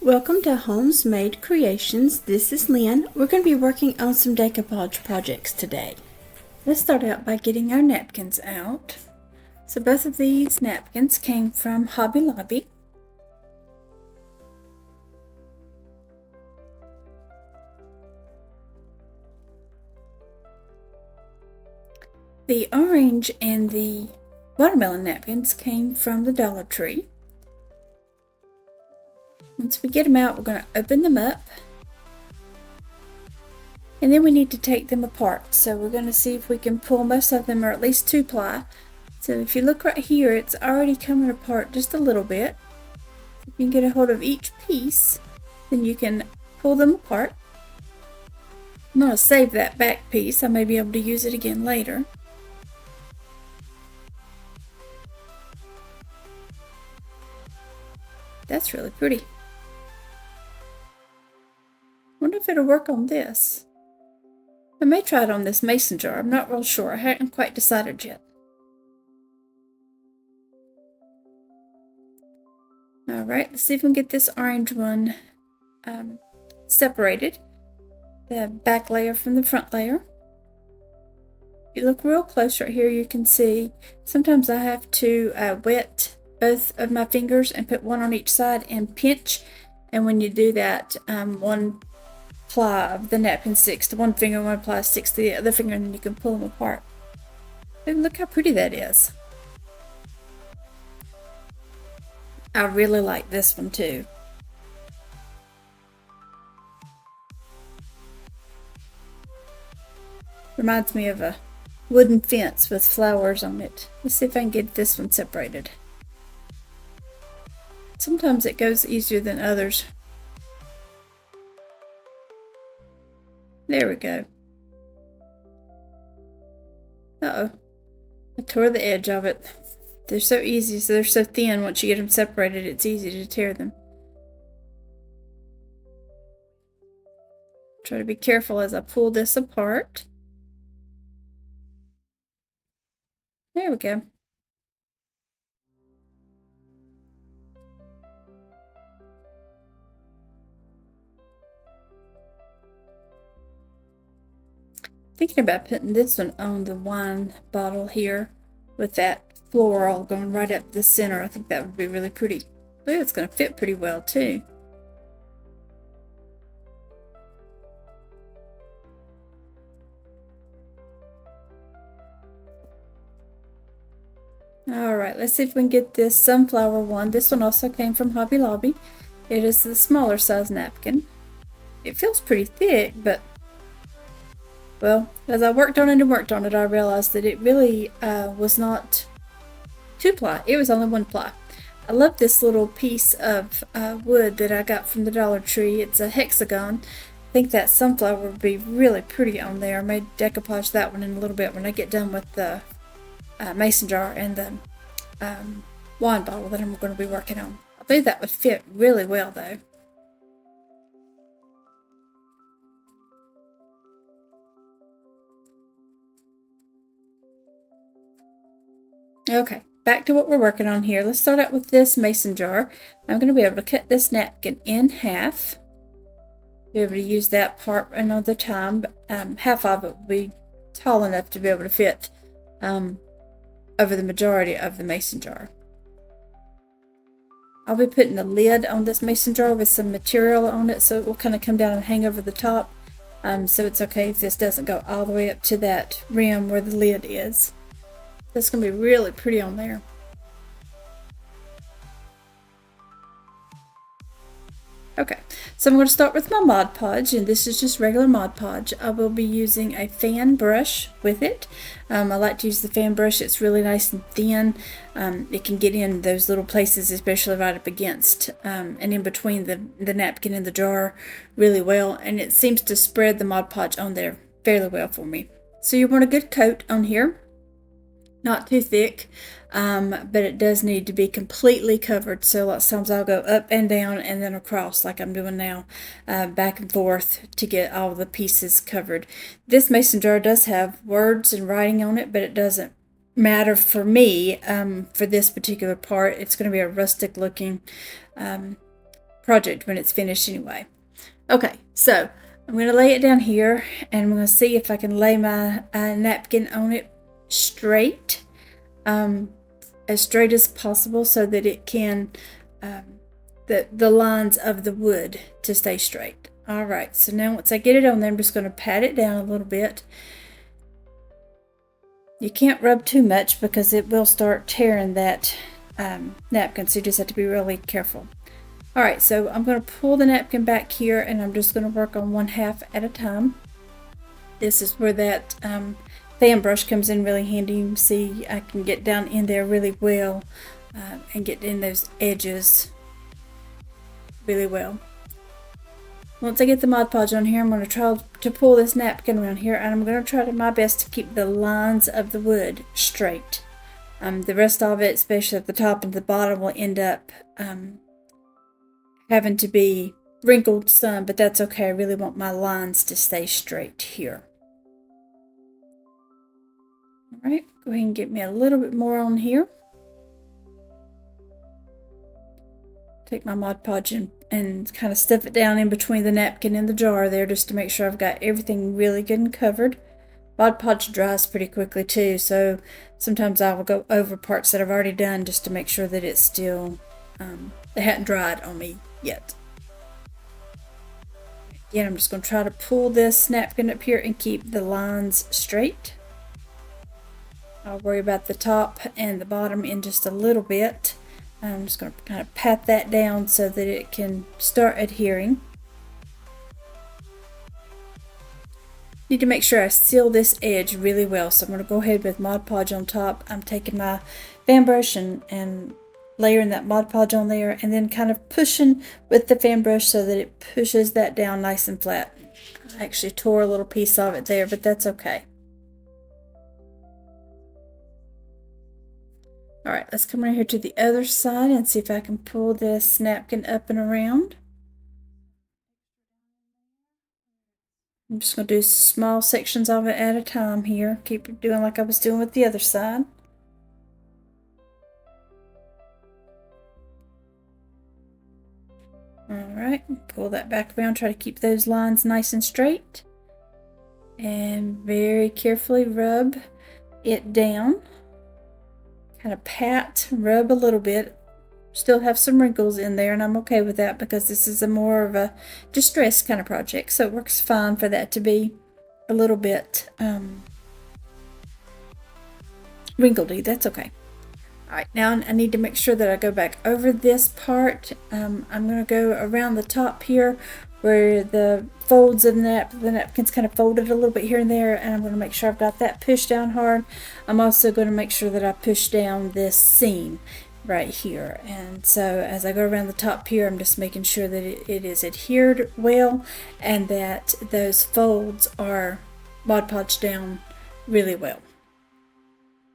Welcome to Homes Made Creations. This is Lynn. We're going to be working on some decoupage projects today. Let's start out by getting our napkins out. So both of these napkins came from Hobby Lobby. The orange and the watermelon napkins came from the Dollar Tree. Once we get them out, we're going to open them up. And then we need to take them apart. So we're going to see if we can pull. Most of them are at least 2-ply. So if you look right here, it's already coming apart just a little bit. If you can get a hold of each piece, then you can pull them apart. I'm going to save that back piece. I may be able to use it again later. That's really pretty. Wonder if it'll work on this. I may try it on this mason jar. I'm not real sure. I haven't quite decided yet. Alright, let's see if we can get this orange one separated. The back layer from the front layer. If you look real close right here, you can see sometimes I have to wet both of my fingers and put one on each side and pinch. And when you do that, one ply of the napkin sticks to one finger, one ply sticks to the other finger, and then you can pull them apart. And look how pretty that is. I really like this one too. Reminds me of a wooden fence with flowers on it. Let's see if I can get this one separated. Sometimes it goes easier than others. There we go. Uh-oh. I tore the edge of it. They're so easy, so they're so thin. Once you get them separated, it's easy to tear them. Try to be careful as I pull this apart. There we go. Thinking about putting this one on the wine bottle here with that floral going right up the center. I think that would be really pretty. Ooh, it's going to fit pretty well too. Alright, let's see if we can get this sunflower one. This one also came from Hobby Lobby. It is the smaller size napkin. It feels pretty thick, but well, as I worked on it, I realized that it really was not 2-ply. It was only 1-ply. I love this little piece of wood that I got from the Dollar Tree. It's a hexagon. I think that sunflower would be really pretty on there. I may decoupage that one in a little bit when I get done with the mason jar and the wine bottle that I'm going to be working on. I believe that would fit really well though. Okay, back to what we're working on here. Let's start out with this mason jar. I'm going to be able to cut this napkin in half. Be able to use that part another time. Half of it will be tall enough to be able to fit over the majority of the mason jar. I'll be putting the lid on this mason jar with some material on it, so it will kind of come down and hang over the top. So it's okay if this doesn't go all the way up to that rim where the lid is. That's going to be really pretty on there. Okay, so I'm going to start with my Mod Podge, and this is just regular Mod Podge. I will be using a fan brush with it. I like to use the fan brush. It's really nice and thin. It can get in those little places, especially right up against and in between the napkin and the jar really well, and it seems to spread the Mod Podge on there fairly well for me. So you want a good coat on here. Not too thick, but it does need to be completely covered. So lots of times I'll go up and down and then across like I'm doing now, back and forth to get all the pieces covered. This mason jar does have words and writing on it, but it doesn't matter for me. For this particular part, it's going to be a rustic looking project when it's finished anyway. Okay, so I'm going to lay it down here, and I'm going to see if I can lay my napkin on it straight, as straight as possible, so that it can, the lines of the wood to stay straight. All right, so now once I get it on there, I'm just going to pat it down a little bit. You can't rub too much because it will start tearing that napkin, so you just have to be really careful. All right, so I'm going to pull the napkin back here, and I'm just going to work on 1/2 at a time. This is where that fan brush comes in really handy. You can see I can get down in there really well and get in those edges really well. Once I get the Mod Podge on here, I'm going to try to pull this napkin around here, and I'm going to try my best to keep the lines of the wood straight. The rest of it, especially at the top and the bottom, will end up having to be wrinkled some, but that's okay. I really want my lines to stay straight here. All right, go ahead and get me a little bit more on here. Take my Mod Podge and kind of stuff it down in between the napkin and the jar there, just to make sure I've got everything really good and covered. Mod Podge dries pretty quickly too, so sometimes I will go over parts that I've already done just to make sure that it's still, they hadn't dried on me yet. Again, I'm just going to try to pull this napkin up here and keep the lines straight. I'll worry about the top and the bottom in just a little bit. I'm just going to kind of pat that down so that it can start adhering. Need to make sure I seal this edge really well, so I'm going to go ahead with Mod Podge on top. I'm taking my fan brush and layering that Mod Podge on there, and then kind of pushing with the fan brush so that it pushes that down nice and flat. I actually tore a little piece of it there, but that's okay. All right, let's come right here to the other side and see if I can pull this napkin up and around. I'm just going to do small sections of it at a time here. Keep doing like I was doing with the other side. Alright, pull that back around, try to keep those lines nice and straight. And very carefully rub it down. Kind of pat, rub a little bit. Still have some wrinkles in there, and I'm okay with that because this is a more of a distress kind of project, so it works fine for that to be a little bit wrinkledy. That's okay. Alright, now I need to make sure that I go back over this part. I'm going to go around the top here where the folds of the napkin's kind of folded a little bit here and there, and I'm going to make sure I've got that pushed down hard. I'm also going to make sure that I push down this seam right here, and so as I go around the top here, I'm just making sure that it is adhered well and that those folds are Mod Podged down really well.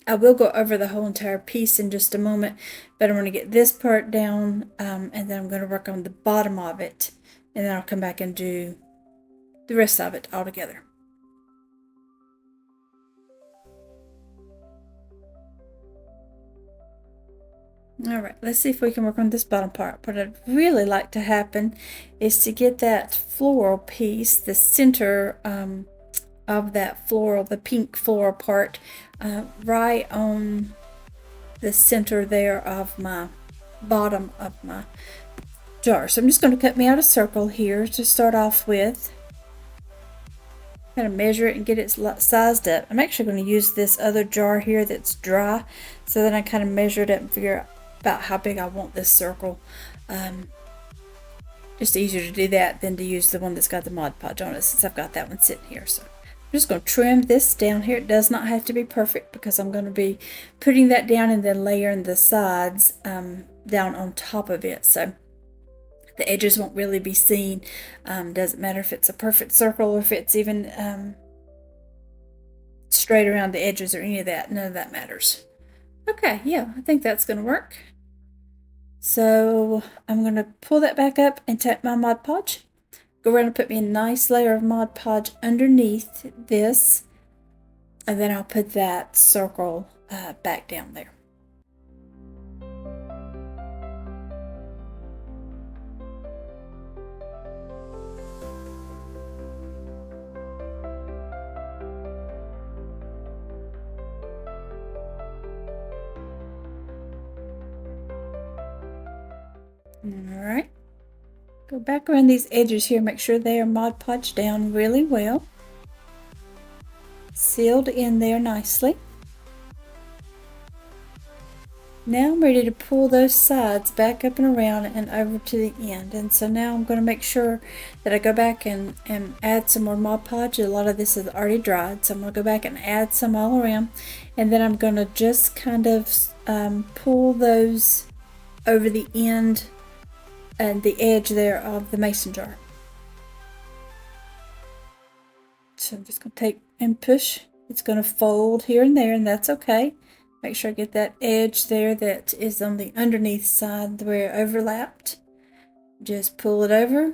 I will go over the whole entire piece in just a moment, but I'm going to get this part down, and then I'm going to work on the bottom of it, and then I'll come back and do the rest of it all together. Alright, let's see if we can work on this bottom part. What I'd really like to happen is to get that floral piece, the center of that floral, the pink floral part, right on the center there of my bottom of my jar. So I'm just going to cut me out a circle here to start off with. Kind of measure it and get it sized up. I'm actually going to use this other jar here that's dry, so then I kind of measure it up and figure out about how big I want this circle. Just easier to do that than to use the one that's got the Mod Podge on it, since I've got that one sitting here. So I'm just going to trim this down here. It does not have to be perfect because I'm going to be putting that down and then layering the sides down on top of it. So the edges won't really be seen. Doesn't matter if it's a perfect circle or if it's even straight around the edges or any of that. None of that matters. Okay, yeah, I think that's going to work. So I'm going to pull that back up and take my Mod Podge. Go around and put me a nice layer of Mod Podge underneath this. And then I'll put that circle back down there. Alright. Go back around these edges here, make sure they are Mod Podged down really well. Sealed in there nicely. Now I'm ready to pull those sides back up and around and over to the end. And so now I'm going to make sure that I go back and add some more Mod Podge. A lot of this is already dried, so I'm going to go back and add some all around. And then I'm going to just kind of pull those over the end and the edge there of the mason jar. So I'm just going to take and push. It's going to fold here and there, and that's okay. Make sure I get that edge there that is on the underneath side where it overlapped. Just pull it over.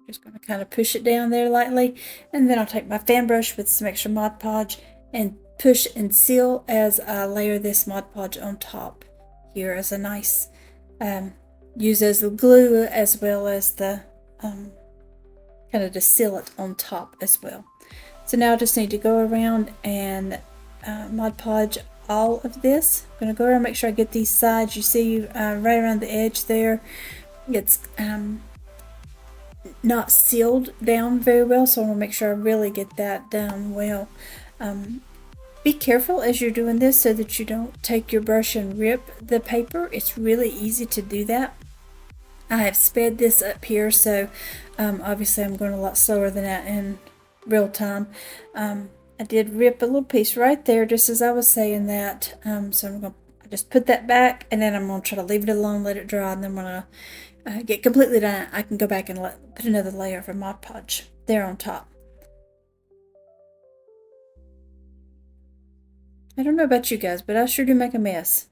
Just going to kind of push it down there lightly, and then I'll take my fan brush with some extra Mod Podge and push and seal as I layer this Mod Podge on top here as a nice use as the glue as well as the kind of to seal it on top as well. So now I just need to go around and Mod Podge all of this. I'm going to go around and make sure I get these sides. You see right around the edge there, it's not sealed down very well, so I want to make sure I really get that down well. Be careful as you're doing this so that you don't take your brush and rip the paper. It's really easy to do that. I have sped this up here, so obviously I'm going a lot slower than that in real time. I did rip a little piece right there just as I was saying that, so I'm going to just put that back, and then I'm going to try to leave it alone, let it dry, and then when I get completely done, I can go back and put another layer of Mod Podge there on top. I don't know about you guys, but I sure do make a mess.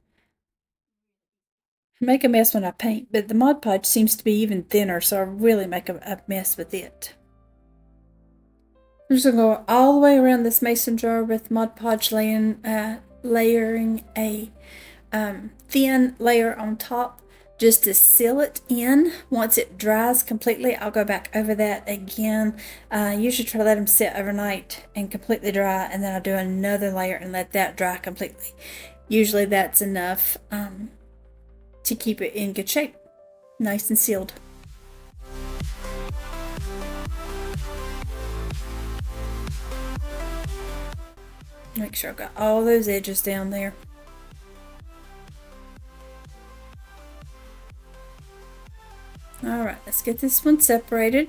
I make a mess when I paint, but the Mod Podge seems to be even thinner, so I really make a mess with it. I'm just going to go all the way around this mason jar with Mod Podge layering a thin layer on top just to seal it in. Once it dries completely, I'll go back over that again. Usually try to let them sit overnight and completely dry, and then I'll do another layer and let that dry completely. Usually that's enough to keep it in good shape, nice and sealed. Make sure I've got all those edges down there. Alright, let's get this one separated.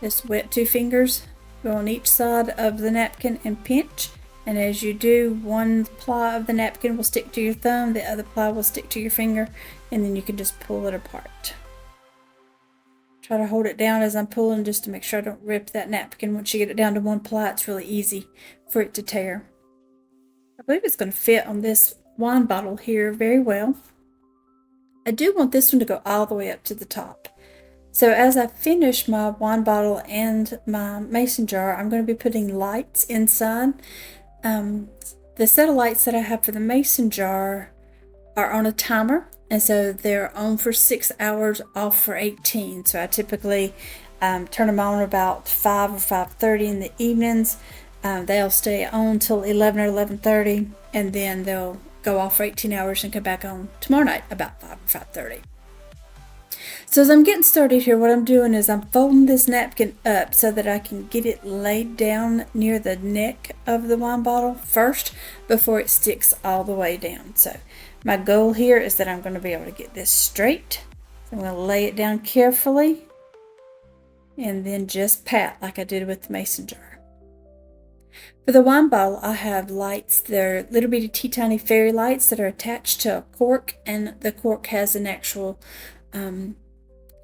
Just wet 2 fingers, go on each side of the napkin and pinch. And as you do, one ply of the napkin will stick to your thumb, the other ply will stick to your finger, and then you can just pull it apart. Try to hold it down as I'm pulling just to make sure I don't rip that napkin. Once you get it down to one ply, it's really easy for it to tear. I believe it's going to fit on this wine bottle here very well. I do want this one to go all the way up to the top. So as I finish my wine bottle and my mason jar, I'm going to be putting lights inside. The set of lights that I have for the mason jar are on a timer, and so they're on for 6 hours, off for 18. So I typically turn them on about 5 or 5:30 in the evenings. They'll stay on till 11 or 11:30, and then they'll go off for 18 hours and come back on tomorrow night about 5 or 5:30. So as I'm getting started here, what I'm doing is I'm folding this napkin up so that I can get it laid down near the neck of the wine bottle first before it sticks all the way down. So my goal here is that I'm going to be able to get this straight. So I'm going to lay it down carefully and then just pat like I did with the mason jar. For the wine bottle, I have lights. They're little bitty teeny fairy lights that are attached to a cork, and the cork has an actual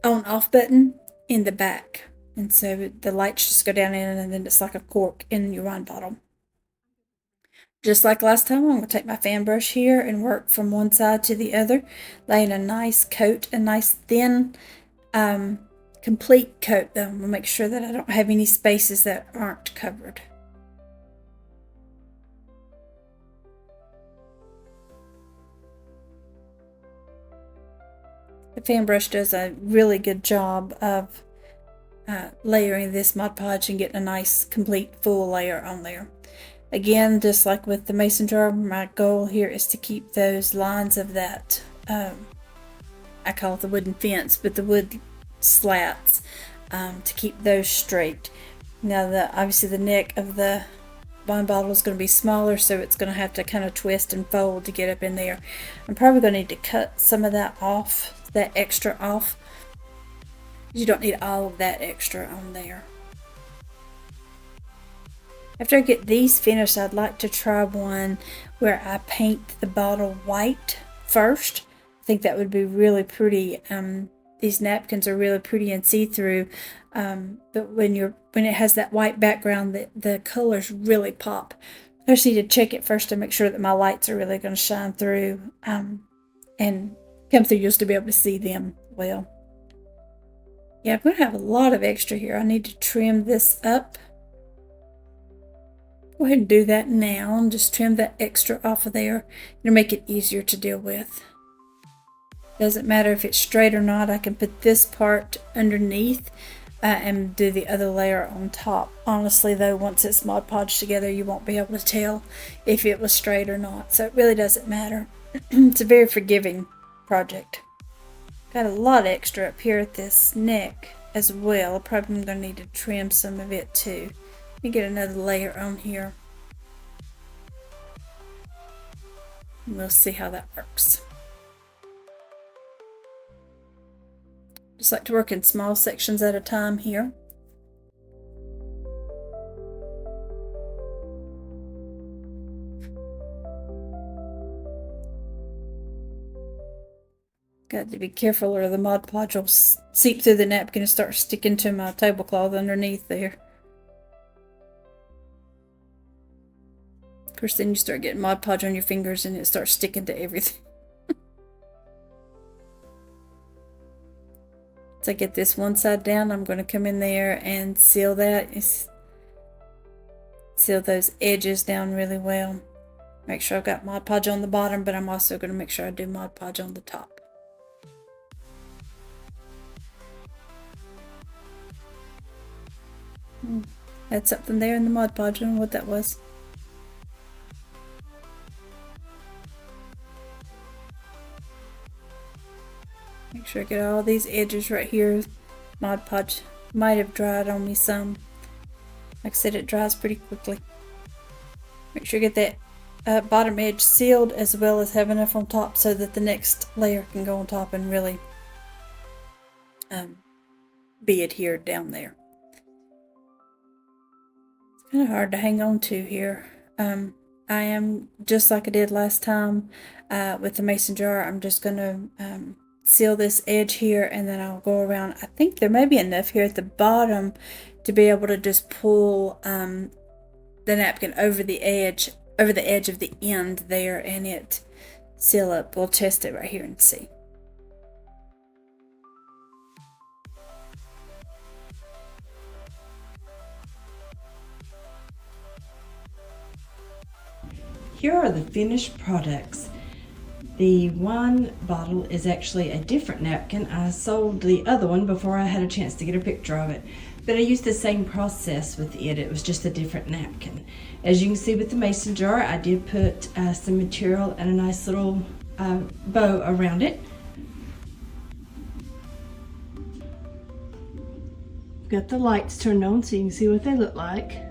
on-off button in the back, and so the lights just go down in, and then it's like a cork in your wine bottle. Just like last time, I'm going to take my fan brush here and work from one side to the other, laying a nice coat, a nice thin complete coat though. I'm going to make sure that I don't have any spaces that aren't covered. The fan brush does a really good job of layering this Mod Podge and getting a nice complete full layer on there. Again, just like with the mason jar, my goal here is to keep those lines of that I call it the wooden fence, but the wood slats to keep those straight. Now, obviously the neck of the wine bottle is going to be smaller, so it's going to have to kind of twist and fold to get up in there. I'm probably going to need to cut some of that off, that extra off. You don't need all of that extra on there. After I get these finished, I'd like to try one where I paint the bottle white first. I think that would be really pretty. These napkins are really pretty and see-through, but when it has that white background, the colors really pop. I just need to check it first to make sure that my lights are really going to shine through and come through just to be able to see them well. Yeah, I'm going to have a lot of extra here. I need to trim this up. Go ahead and do that now and just trim that extra off of there. It'll make it easier to deal with. Doesn't matter if it's straight or not. I can put this part underneath and do the other layer on top. Honestly though, once it's Mod Podged together, you won't be able to tell if it was straight or not. So it really doesn't matter. It's a very forgiving project. Got a lot extra up here at this neck as well. I'm probably going to need to trim some of it too. Let me get another layer on here. And we'll see how that works. Just like to work in small sections at a time here. Got to be careful or the Mod Podge will seep through the napkin and start sticking to my tablecloth underneath there. Of course, then you start getting Mod Podge on your fingers and it starts sticking to everything. So I get this one side down, I'm going to come in there and seal that. Seal those edges down really well. Make sure I've got Mod Podge on the bottom, but I'm also going to make sure I do Mod Podge on the top. Had something there in the Mod Podge. I don't know what that was. Make sure I get all these edges right here. Mod Podge might have dried on me some. Like I said, it dries pretty quickly. Make sure you get that bottom edge sealed as well as have enough on top so that the next layer can go on top and really be adhered down there. It's kind of hard to hang on to here. I am, just like I did last time with the mason jar, I'm just going to seal this edge here and then I'll go around. I think there may be enough here at the bottom to be able to just pull the napkin over the edge of the end there and it seal up. We'll test it right here and see. Here are the finished products. The wine bottle is actually a different napkin. I sold the other one before I had a chance to get a picture of it. But I used the same process with it. It was just a different napkin. As you can see with the mason jar, I did put some material and a nice little bow around it. Got the lights turned on so you can see what they look like.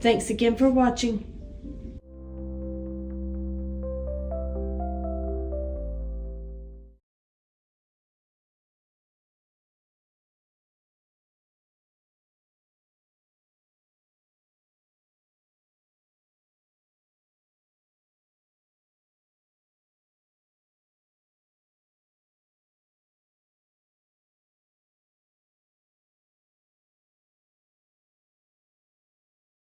Thanks again for watching.